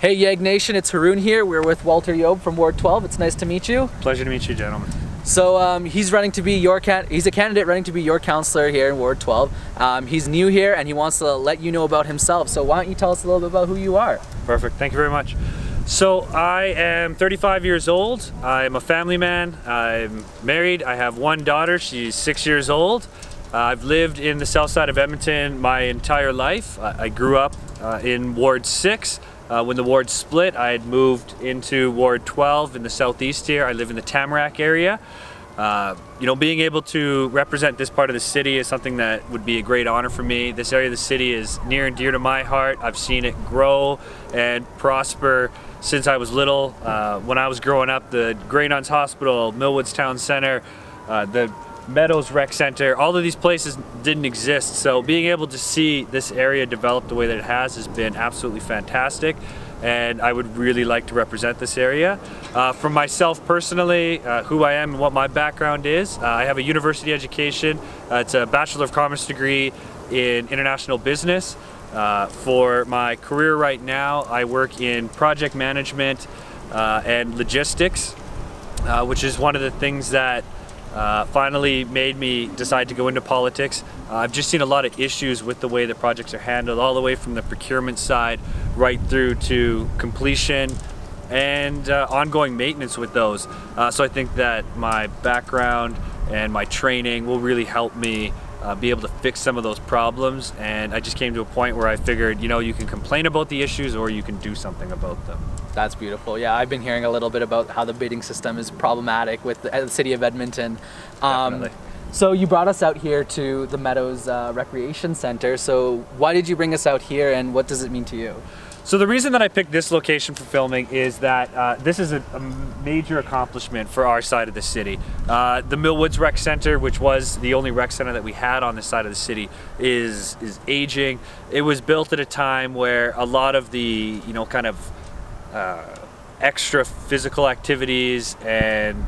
Hey YEGnation, it's Haroon here. We're with Walter Youb from Ward 12. It's nice to meet you. Pleasure to meet you, gentlemen. So he's running to be he's a candidate running to be your counselor here in Ward 12. He's new here and he wants to let you know about himself. So why don't you tell us a little bit about who you are? Perfect, thank you very much. So I am 35 years old. I'm a family man. I'm married. I have one daughter. She's 6 years old. I've lived in the south side of Edmonton my entire life. I grew up in Ward 6. When the ward split, I had moved into Ward 12 in the southeast here. I live in the Tamarack area. Being able to represent this part of the city is something that would be a great honor for me. This area of the city is near and dear to my heart. I've seen it grow and prosper since I was little. When I was growing up, the Grey Nuns Hospital, Millwoods Town Center, the Meadows Rec Center, all of these places didn't exist. So being able to see this area develop the way that it has been absolutely fantastic. And I would really like to represent this area. For myself personally, who I am and what my background is, I have a university education. It's a Bachelor of Commerce degree in international business. For my career right now, I work in project management and logistics, which is one of the things that finally made me decide to go into politics. I've just seen a lot of issues with the way that projects are handled, all the way from the procurement side right through to completion and ongoing maintenance with those. So I think that my background and my training will really help me be able to fix some of those problems. And I just came to a point where I figured, you can complain about the issues or you can do something about them. That's beautiful. Yeah, I've been hearing a little bit about how the bidding system is problematic with the city of Edmonton. Definitely. So you brought us out here to the Meadows Recreation Center. So why did you bring us out here and what does it mean to you? So the reason that I picked this location for filming is that this is a major accomplishment for our side of the city. The Millwoods Rec Center, which was the only rec center that we had on this side of the city, is aging. It was built at a time where a lot of the extra physical activities and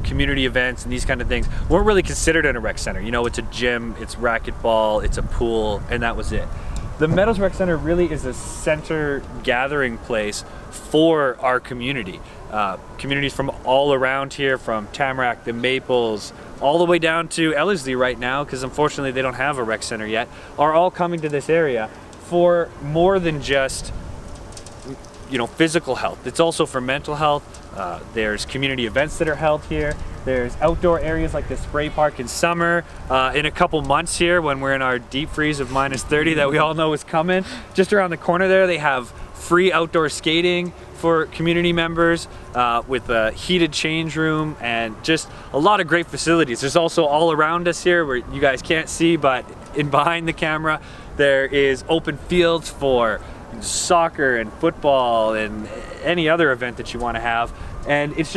community events and these kind of things weren't really considered in a rec center. It's a gym, it's racquetball, it's a pool, and that was it. The Meadows Rec Center really is a center gathering place for our community. Communities from all around here, from Tamarack, the Maples, all the way down to Ellerslie right now, because unfortunately they don't have a rec center yet, are all coming to this area for more than just physical health. It's also for mental health. There's community events that are held here. There's outdoor areas like the spray park in summer. In a couple months here, when we're in our deep freeze of -30 that we all know is coming, just around the corner there, they have free outdoor skating for community members with a heated change room and just a lot of great facilities. There's also all around us here where you guys can't see, but behind the camera, there is open fields for soccer and football and any other event that you want to have. And it's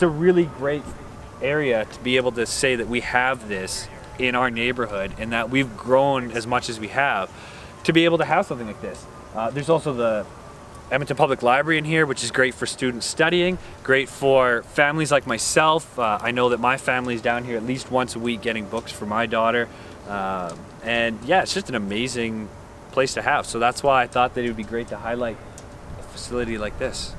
a really great area to be able to say that we have this in our neighborhood and that we've grown as much as we have to be able to have something like this. There's also the Edmonton Public Library in here, which is great for students studying, great for families like myself. I know that my family's down here at least once a week getting books for my daughter. And yeah, it's just an amazing place to have. So that's why I thought that it would be great to highlight a facility like this.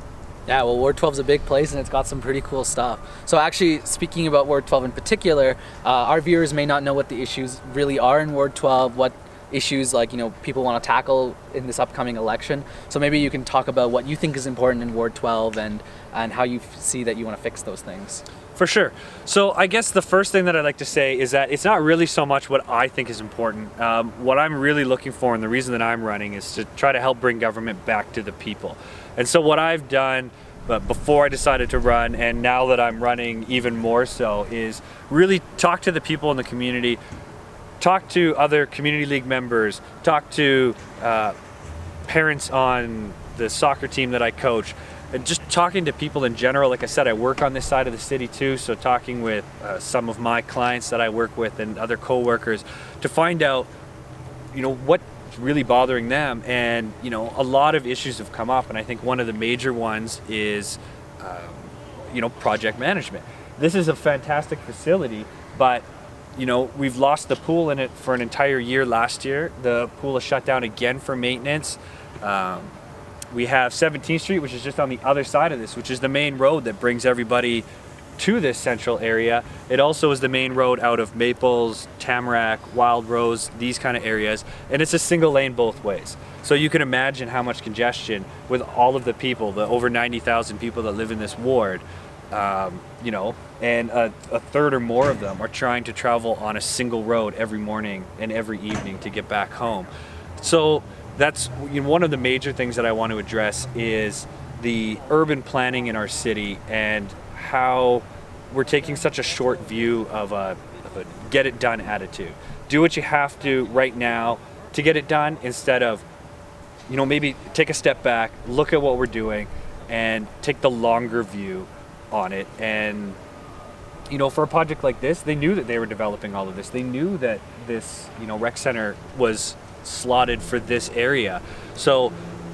Yeah, well, Ward 12 is a big place and it's got some pretty cool stuff. So actually, speaking about Ward 12 in particular, our viewers may not know what the issues really are in Ward 12, what issues people want to tackle in this upcoming election. So maybe you can talk about what you think is important in Ward 12 and how you see that you want to fix those things. For sure. So I guess the first thing that I'd like to say is that it's not really so much what I think is important. What I'm really looking for and the reason that I'm running is to try to help bring government back to the people. And so what I've done before I decided to run, and now that I'm running even more so, is really talk to the people in the community, talk to other community league members, talk to parents on the soccer team that I coach, and just talking to people in general. Like I said, I work on this side of the city too, so talking with some of my clients that I work with and other co-workers to find out, what's really bothering them. And, a lot of issues have come up, and I think one of the major ones is, project management. This is a fantastic facility, but we've lost the pool in it for an entire year last year. The pool is shut down again for maintenance. we have 17th Street, which is just on the other side of this, which is the main road that brings everybody to this central area. It also is the main road out of Maples, Tamarack, Wild Rose, these kind of areas, and it's a single lane both ways. So you can imagine how much congestion with all of the people, the over 90,000 people that live in this ward, you know, and a third or more of them are trying to travel on a single road every morning and every evening to get back home. So that's, you know, one of the major things that I want to address is the urban planning in our city and how we're taking such a short view of a get it done attitude. Do what you have to right now to get it done, instead of, you know, maybe take a step back, look at what we're doing, and take the longer view on it. And, you know, for a project like this, they knew that they were developing all of this. They knew that this, you know, rec center was slotted for this area. So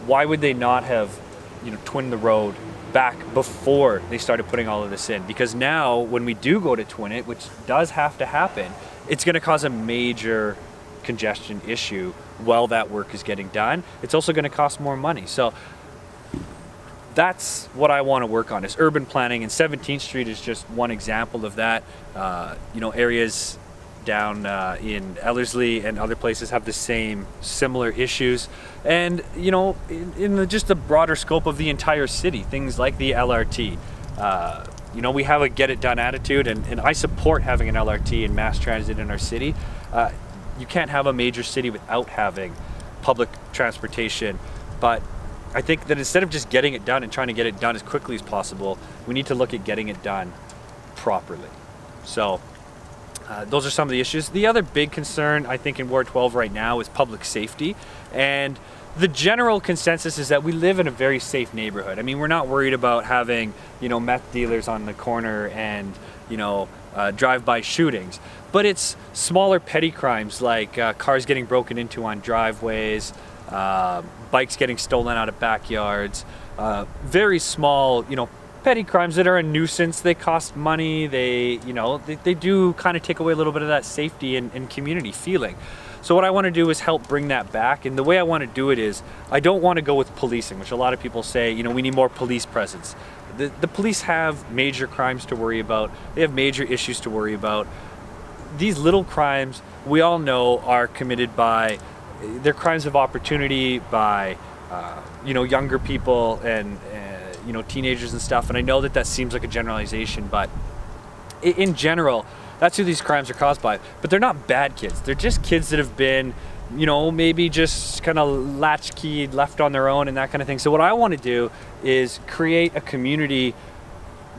why would they not have, you know, twinned the road back before they started putting all of this in? Because now when we do go to twin it, which does have to happen, it's going to cause a major congestion issue while that work is getting done. It's also going to cost more money. So that's what I want to work on, is urban planning, and 17th Street is just one example of that. You know, areas down in Ellerslie and other places have the same similar issues. And, you know, in just the broader scope of the entire city, things like the LRT. You know, we have a get it done attitude, and I support having an LRT and mass transit in our city. You can't have a major city without having public transportation, but I think that instead of just getting it done and trying to get it done as quickly as possible, we need to look at getting it done properly. So those are some of the issues. The other big concern, I think, in Ward 12 right now is public safety. And the general consensus is that we live in a very safe neighborhood. I mean, we're not worried about having, you know, meth dealers on the corner and, you know, drive-by shootings. But it's smaller petty crimes like cars getting broken into on driveways, bikes getting stolen out of backyards, very small, you know, petty crimes that are a nuisance. They cost money. They, you know, they do kind of take away a little bit of that safety and community feeling. So what I want to do is help bring that back. And the way I want to do it is, I don't want to go with policing, which a lot of people say, you know, we need more police presence. The police have major crimes to worry about. They have major issues to worry about. These little crimes, we all know, are committed by, they're crimes of opportunity by, you know, younger people and you know, teenagers and stuff. And I know that that seems like a generalization, but in general, that's who these crimes are caused by. But they're not bad kids. They're just kids that have been, you know, maybe just kind of latchkeyed, left on their own and that kind of thing. So what I want to do is create a community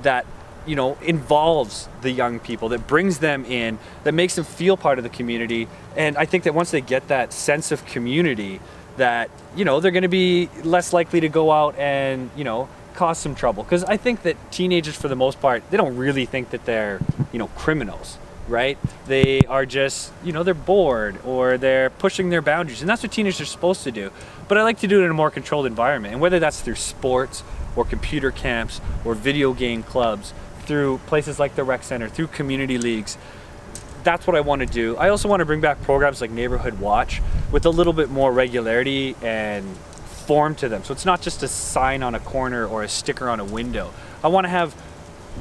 that, you know, involves the young people, that brings them in, that makes them feel part of the community. And I think that once they get that sense of community, that, you know, they're going to be less likely to go out and, you know, cause some trouble. Because I think that teenagers, for the most part, they don't really think that they're, you know, criminals, right? They are just, you know, they're bored or they're pushing their boundaries. And that's what teenagers are supposed to do. But I like to do it in a more controlled environment. And whether that's through sports or computer camps or video game clubs, through places like the rec center, through community leagues, that's what I want to do. I also want to bring back programs like Neighborhood Watch with a little bit more regularity and form to them. So it's not just a sign on a corner or a sticker on a window. I want to have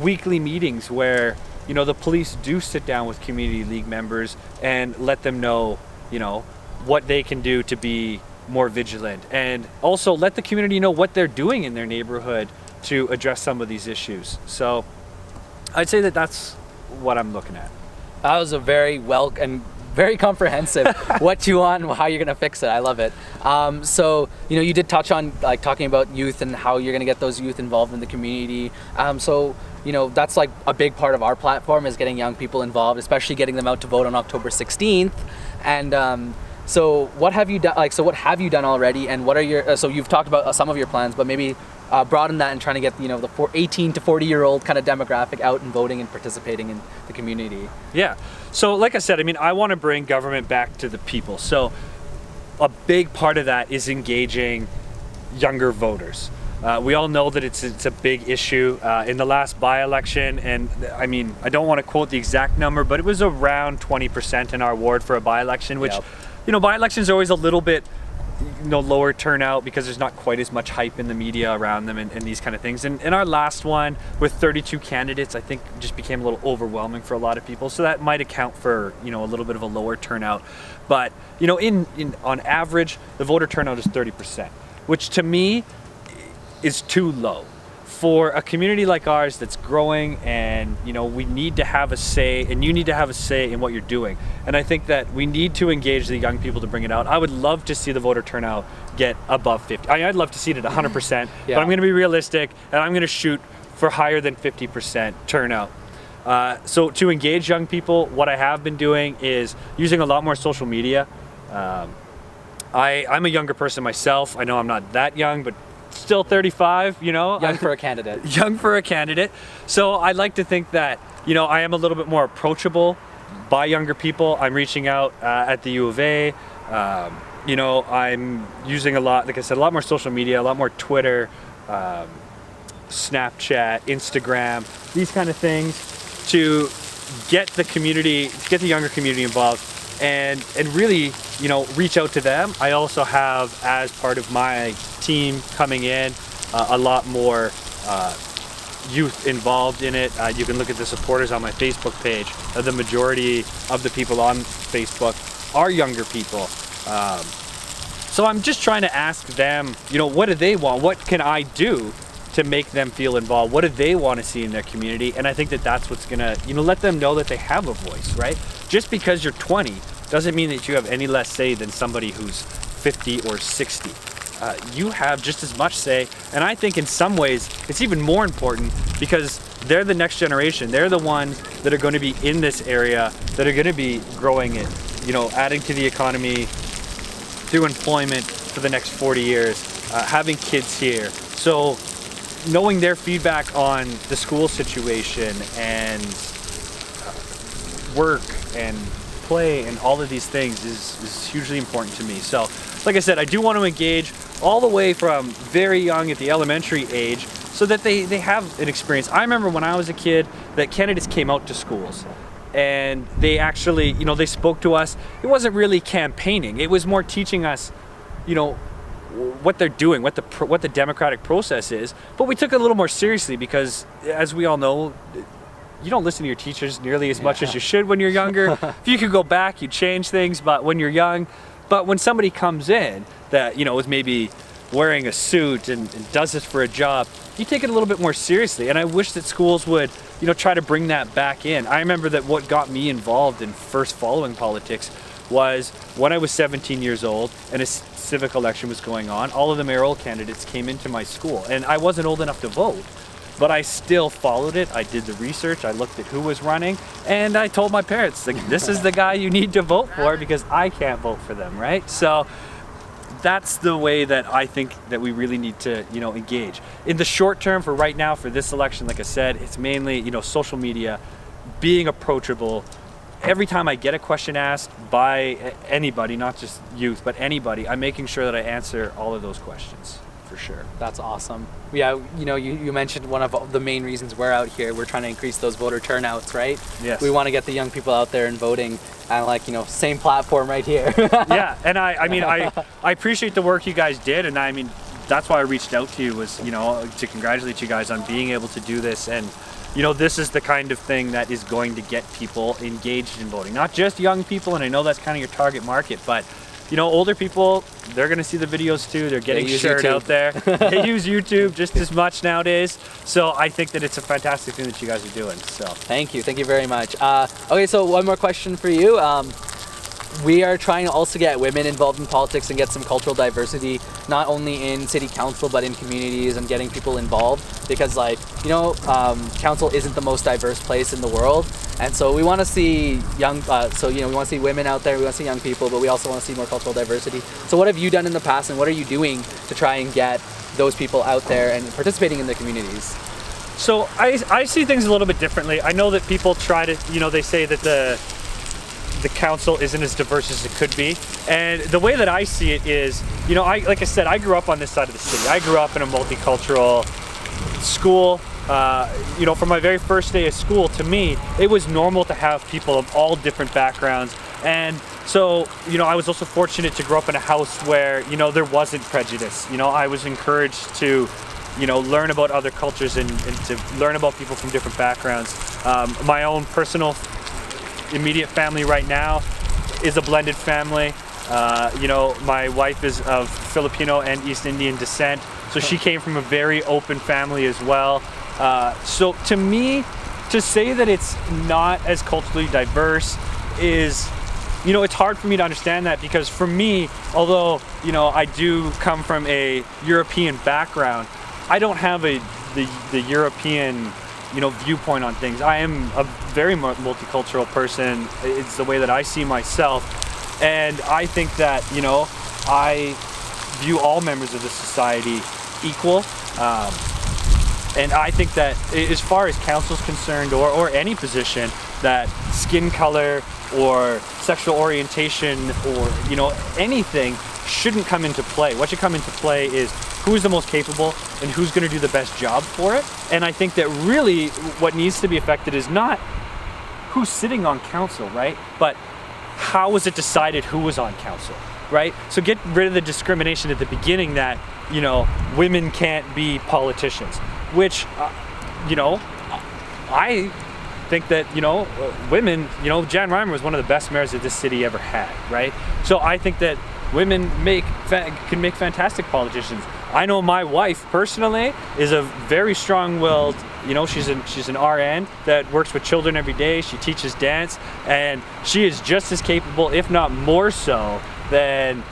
weekly meetings where, you know, the police do sit down with community league members and let them know, you know, what they can do to be more vigilant, and also let the community know what they're doing in their neighborhood to address some of these issues. So I'd say that that's what I'm looking at. That was a very well and very comprehensive what you want and how you're going to fix it. I love it. So, you know, you did touch on like talking about youth and how you're going to get those youth involved in the community. So, you know, that's like a big part of our platform, is getting young people involved, especially getting them out to vote on October 16th. And so what have you done? Like, so what have you done already? And what are your, so you've talked about some of your plans, but maybe broaden that and trying to get, you know, the 18 to 40-year-old kind of demographic out and voting and participating in the community. Yeah. So like I said, I mean, I want to bring government back to the people. So a big part of that is engaging younger voters. We all know that it's a big issue in the last by-election, and I mean, I don't want to quote the exact number, but it was around 20% in our ward for a by-election, which, Yep. you know, by-elections are always a little bit lower turnout because there's not quite as much hype in the media around them and these kind of things. And our last one with 32 candidates, I think just became a little overwhelming for a lot of people. So that might account for, a little bit of a lower turnout. But, on average, the voter turnout is 30%, which to me is too low. For a community like ours that's growing, and we need to have a say, and you need to have a say in what you're doing. And I think that we need to engage the young people to bring it out. I would love to see the voter turnout get above 50. I'd love to see it at 100%, but I'm going to be realistic, and I'm going to shoot for higher than 50% turnout. So to engage young people, what I have been doing is using a lot more social media. I'm a younger person myself. I know I'm not that young, but still 35, Young for a candidate. Young for a candidate. So I'd like to think that, I am a little bit more approachable by younger people. I'm reaching out at the U of A. I'm using a lot, like I said, a lot more social media, a lot more Twitter, Snapchat, Instagram, these kind of things to get the community, get the younger community involved and really, reach out to them. I also have, as part of my team coming in, a lot more youth involved in it. You can look at the supporters on my Facebook page. The majority of the people on Facebook are younger people. So I'm just trying to ask them, what do they want? What can I do to make them feel involved? What do they want to see in their community? And I think that that's what's gonna, let them know that they have a voice, right? Just because you're 20 doesn't mean that you have any less say than somebody who's 50 or 60. You have just as much say, and I think in some ways it's even more important because they're the next generation. They're the ones that are going to be in this area, that are going to be growing it, adding to the economy through employment for the next 40 years, having kids here. So knowing their feedback on the school situation and work and play and all of these things is hugely important to me. So like I said, I do want to engage all the way from very young at the elementary age so that they have an experience. I remember when I was a kid that candidates came out to schools and they actually, they spoke to us. It wasn't really campaigning. It was more teaching us, what they're doing, what the democratic process is. But we took it a little more seriously because, as we all know, you don't listen to your teachers nearly as much as you should when you're younger. If you could go back, you change things, but when you're young. But when somebody comes in that, is maybe wearing a suit and does this for a job, you take it a little bit more seriously. And I wish that schools would, try to bring that back in. I remember that what got me involved in first following politics was when I was 17 years old and a civic election was going on. All of the mayoral candidates came into my school and I wasn't old enough to vote. But I still followed it. I did the research. I looked at who was running, and I told my parents, this is the guy you need to vote for because I can't vote for them, right? So that's the way that I think that we really need to, engage. In the short term, for right now, for this election, like I said, it's mainly, social media, being approachable. Every time I get a question asked by anybody, not just youth, but anybody, I'm making sure that I answer all of those questions. For sure. That's awesome. Yeah, you mentioned one of the main reasons we're out here. We're trying to increase those voter turnouts, right? Yes. We want to get the young people out there and voting, and same platform right here. Yeah, and I appreciate the work you guys did, and that's why I reached out to you was, to congratulate you guys on being able to do this. And this is the kind of thing that is going to get people engaged in voting, not just young people. And I know that's kind of your target market, but older people, they're going to see the videos too. They're getting shared out there. They use YouTube just as much nowadays. So I think that it's a fantastic thing that you guys are doing. So thank you very much. Okay, so one more question for you. We are trying to also get women involved in politics and get some cultural diversity, not only in city council, but in communities and getting people involved because council isn't the most diverse place in the world. And so we want to see we want to see women out there, we want to see young people, but we also want to see more cultural diversity. So what have you done in the past and what are you doing to try and get those people out there and participating in the communities? So I see things a little bit differently. I know that people try to, they say that the council isn't as diverse as it could be. And the way that I see it is, like I said, I grew up on this side of the city. I grew up in a multicultural school. you know, from my very first day of school, to me, it was normal to have people of all different backgrounds. And so, you know, I was also fortunate to grow up in a house where, you know, there wasn't prejudice. You know, I was encouraged to, you know, learn about other cultures and to learn about people from different backgrounds. My own personal immediate family right now is a blended family. You know, my wife is of Filipino and East Indian descent, so she came from a very open family as well. So to me, to say that it's not as culturally diverse is, you know, it's hard for me to understand that, because for me, although, you know, I do come from a European background, I don't have the European, you know, viewpoint on things. I am a very multicultural person. It's the way that I see myself. And I think that, you know, I view all members of the society equal. And I think that as far as council's concerned, or any position, that skin color or sexual orientation or, you know, anything shouldn't come into play. What should come into play is who's the most capable and who's going to do the best job for it. And I think that really what needs to be affected is not who's sitting on council, right? But how was it decided who was on council, right? So get rid of the discrimination at the beginning that, you know, women can't be politicians, which, you know, I think that, you know, women, you know, Jan Reimer was one of the best mayors that this city ever had, right? So I think that women can make fantastic politicians. I know my wife personally is a very strong-willed, you know, she's an RN that works with children every day. She teaches dance, and she is just as capable, if not more so, than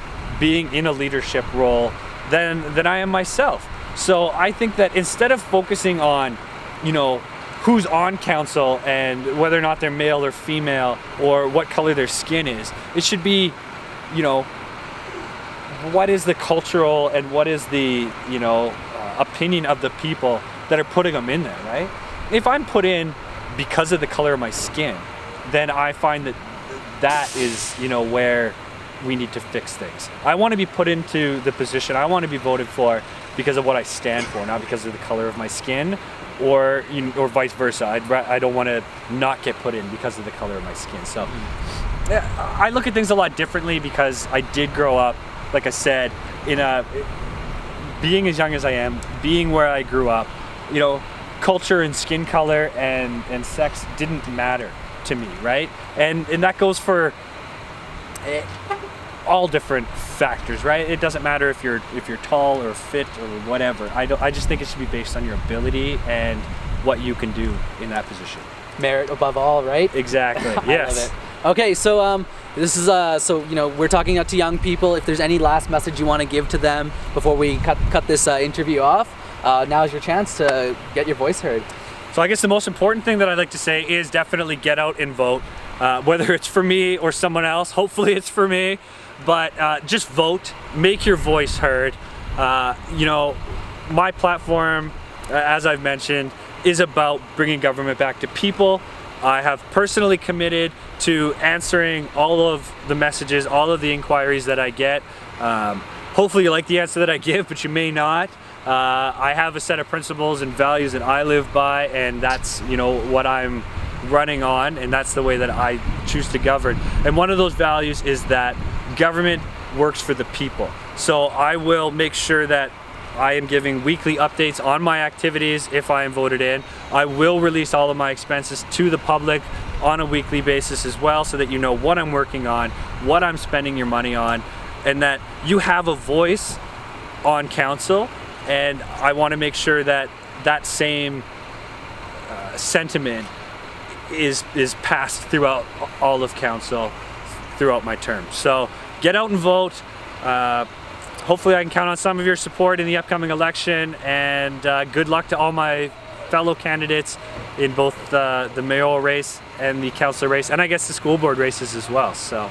being in a leadership role than I am myself. So I think that instead of focusing on, you know, who's on council and whether or not they're male or female or what color their skin is, it should be, you know, what is the cultural and what is the, you know, opinion of the people that are putting them in there, right? If I'm put in because of the color of my skin, then I find that that is, you know, where we need to fix things. I want to be put into the position, I want to be voted for because of what I stand for, not because of the color of my skin, or, you know, or vice versa. I don't want to not get put in because of the color of my skin. So I look at things a lot differently because I did grow up, like I said, being as young as I am, being where I grew up, you know, culture and skin color and sex didn't matter to me, right? And that goes for all different factors, right? It doesn't matter if you're tall or fit or whatever. I just think it should be based on your ability and what you can do in that position. Merit above all, right? Exactly. Yes. Okay, so this is so, you know, we're talking out to young people. If there's any last message you want to give to them before we cut this interview off, now is your chance to get your voice heard. So I guess the most important thing that I'd like to say is definitely get out and vote, whether it's for me or someone else. Hopefully it's for me, but just vote, make your voice heard. You know, my platform, as I've mentioned, is about bringing government back to people. I have personally committed to answering all of the messages, all of the inquiries that I get. Hopefully you like the answer that I give, but you may not. I have a set of principles and values that I live by, and that's, you know, what I'm running on, and that's the way that I choose to govern. And one of those values is that government works for the people. So I will make sure that I am giving weekly updates on my activities if I am voted in. I will release all of my expenses to the public on a weekly basis as well, so that you know what I'm working on, what I'm spending your money on, and that you have a voice on council. And I want to make sure that that same sentiment is passed throughout all of council throughout my term. So get out and vote. Hopefully I can count on some of your support in the upcoming election, and good luck to all my fellow candidates in both the mayoral race and the council race, and I guess the school board races as well. So,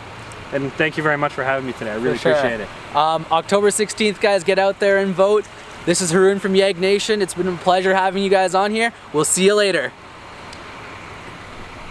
and thank you very much for having me today. I really appreciate it. October 16th, guys, get out there and vote. This is Haroon from YEGnation. It's been a pleasure having you guys on here. We'll see you later.